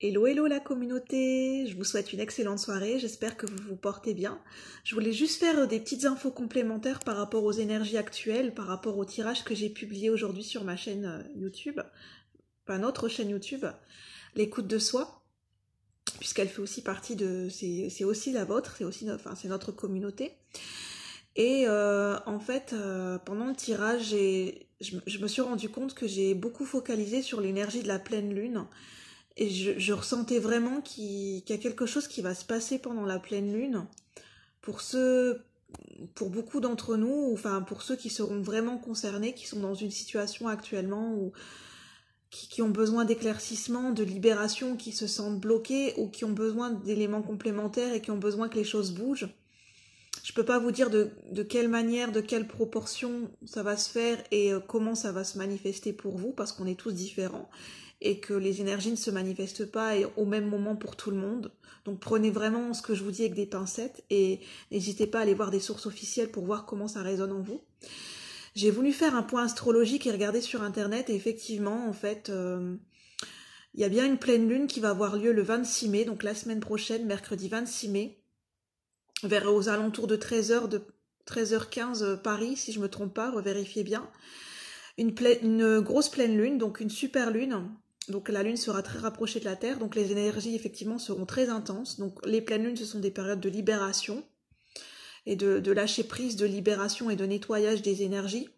Hello, hello la communauté, je vous souhaite une excellente soirée, j'espère que vous vous portez bien. Je voulais juste faire des petites infos complémentaires par rapport aux énergies actuelles, par rapport au tirage que j'ai publié aujourd'hui sur ma chaîne YouTube, enfin notre chaîne YouTube, l'écoute de soi, puisqu'elle fait aussi partie de, c'est aussi la vôtre, c'est aussi, enfin c'est notre communauté. Et en fait, pendant le tirage, je me suis rendu compte que j'ai beaucoup focalisé sur l'énergie de la pleine lune. Et je ressentais vraiment qu'il y a quelque chose qui va se passer pendant la pleine lune. Pour ceux, pour beaucoup d'entre nous, enfin pour ceux qui seront vraiment concernés, qui sont dans une situation actuellement où, qui ont besoin d'éclaircissement, de libération, qui se sentent bloqués ou qui ont besoin d'éléments complémentaires et qui ont besoin que les choses bougent. Je peux pas vous dire de quelle manière, de quelle proportion ça va se faire et comment ça va se manifester pour vous, parce qu'on est tous différents et que les énergies ne se manifestent pas au même moment pour tout le monde. Donc prenez vraiment ce que je vous dis avec des pincettes et n'hésitez pas à aller voir des sources officielles pour voir comment ça résonne en vous. J'ai voulu faire un point astrologique et regarder sur internet et effectivement, en fait, il y a bien une pleine lune qui va avoir lieu le 26 mai, donc la semaine prochaine, mercredi 26 mai, vers aux alentours de 13h15 Paris, si je me trompe pas, revérifiez bien. Une grosse pleine lune, donc une super lune. Donc la lune sera très rapprochée de la Terre, donc les énergies effectivement seront très intenses. Donc les pleines lunes, ce sont des périodes de libération et de lâcher prise, de libération et de nettoyage des énergies,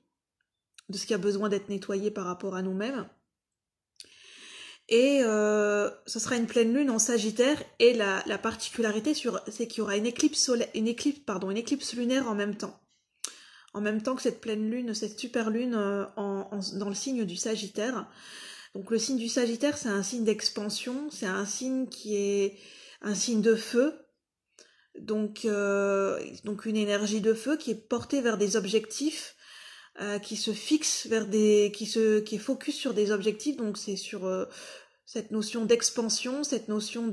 de ce qui a besoin d'être nettoyé par rapport à nous-mêmes. Et ce sera une pleine lune en Sagittaire et la particularité c'est qu'il y aura une éclipse lunaire en même temps. En même temps que cette pleine lune, cette super lune dans le signe du Sagittaire. Donc le signe du Sagittaire, c'est un signe d'expansion, c'est un signe qui est un signe de feu, donc une énergie de feu qui est portée vers des objectifs, qui se fixe vers qui est focus sur des objectifs. Donc c'est sur cette notion d'expansion, cette notion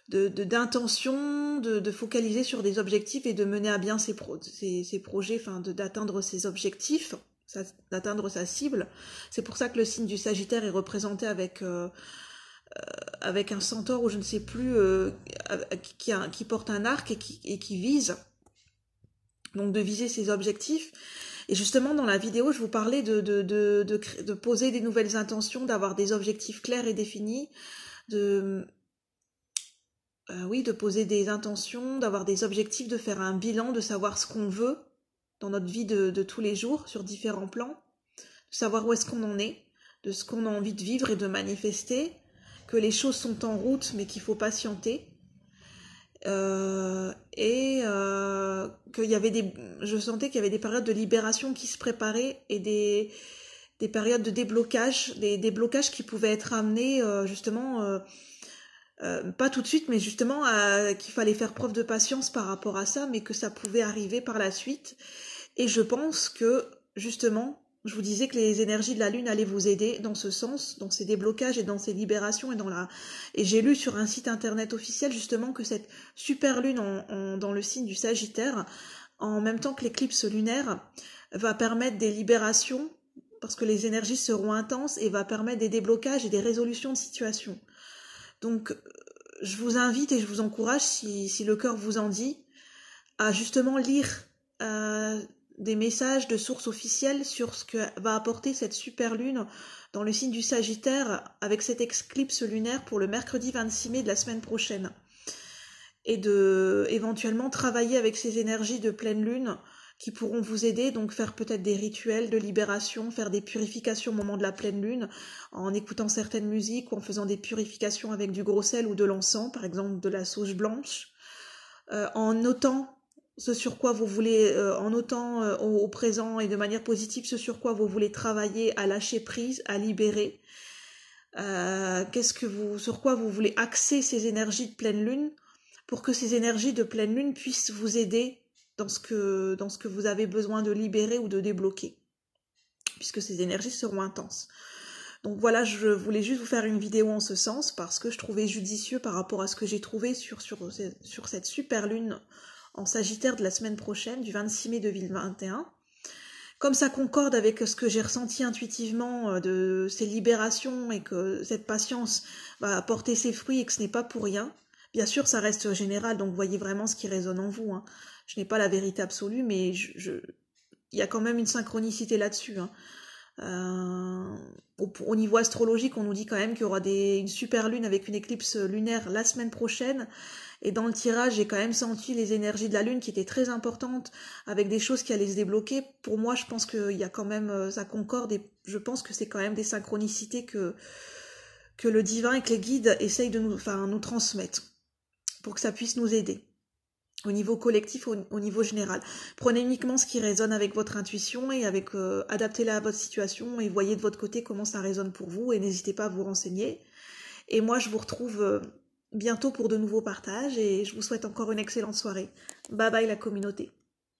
d'intention, de focaliser sur des objectifs et de mener à bien ses projets, enfin d'atteindre ses objectifs, d'atteindre sa cible. C'est pour ça que le signe du Sagittaire est représenté avec un centaure ou je ne sais plus, qui porte un arc et qui vise, donc de viser ses objectifs. Et justement, dans la vidéo, je vous parlais de poser des nouvelles intentions, d'avoir des objectifs clairs et définis, de poser des intentions, d'avoir des objectifs, de faire un bilan, de savoir ce qu'on veut dans notre vie de tous les jours, sur différents plans, de savoir où est-ce qu'on en est, de ce qu'on a envie de vivre et de manifester, que les choses sont en route mais qu'il faut patienter. Je sentais qu'il y avait des périodes de libération qui se préparaient et des périodes de déblocage, des blocages qui pouvaient être amenés justement, pas tout de suite, mais justement qu'il fallait faire preuve de patience par rapport à ça, mais que ça pouvait arriver par la suite. Et je pense que justement, je vous disais que les énergies de la Lune allaient vous aider dans ce sens, dans ces déblocages et dans ces libérations et j'ai lu sur un site internet officiel justement que cette super Lune dans le signe du Sagittaire, en même temps que l'éclipse lunaire, va permettre des libérations parce que les énergies seront intenses et va permettre des déblocages et des résolutions de situations. Donc, je vous invite et je vous encourage, si le cœur vous en dit, à justement lire des messages de sources officielles sur ce que va apporter cette super lune dans le signe du Sagittaire avec cette éclipse lunaire pour le mercredi 26 mai de la semaine prochaine. Et de éventuellement travailler avec ces énergies de pleine lune qui pourront vous aider, donc faire peut-être des rituels de libération, faire des purifications au moment de la pleine lune, en écoutant certaines musiques ou en faisant des purifications avec du gros sel ou de l'encens, par exemple de la sauge blanche, en notant ce sur quoi vous voulez, en notant au présent et de manière positive ce sur quoi vous voulez travailler, à lâcher prise, à libérer, sur quoi vous voulez axer ces énergies de pleine lune, pour que ces énergies de pleine lune puissent vous aider dans ce que vous avez besoin de libérer ou de débloquer, puisque ces énergies seront intenses. Donc voilà, je voulais juste vous faire une vidéo en ce sens, parce que je trouvais judicieux par rapport à ce que j'ai trouvé sur cette super lune en Sagittaire de la semaine prochaine, du 26 mai 2021, Comme ça concorde avec ce que j'ai ressenti intuitivement de ces libérations et que cette patience va porter ses fruits et que ce n'est pas pour rien. Bien sûr, ça reste général, donc voyez vraiment ce qui résonne en vous, hein. Je n'ai pas la vérité absolue, mais il y a quand même une synchronicité là-dessus, hein. Au niveau astrologique, on nous dit quand même qu'il y aura une super lune avec une éclipse lunaire la semaine prochaine. Et dans le tirage, j'ai quand même senti les énergies de la lune qui étaient très importantes, avec des choses qui allaient se débloquer. Pour moi, je pense qu'il y a quand même, ça concorde, et je pense que c'est quand même des synchronicités que le divin et que les guides essayent de nous transmettre, pour que ça puisse nous aider. Au niveau collectif, au niveau général. Prenez uniquement ce qui résonne avec votre intuition et adaptez-la à votre situation et voyez de votre côté comment ça résonne pour vous et n'hésitez pas à vous renseigner. Et moi, je vous retrouve bientôt pour de nouveaux partages et je vous souhaite encore une excellente soirée. Bye bye la communauté.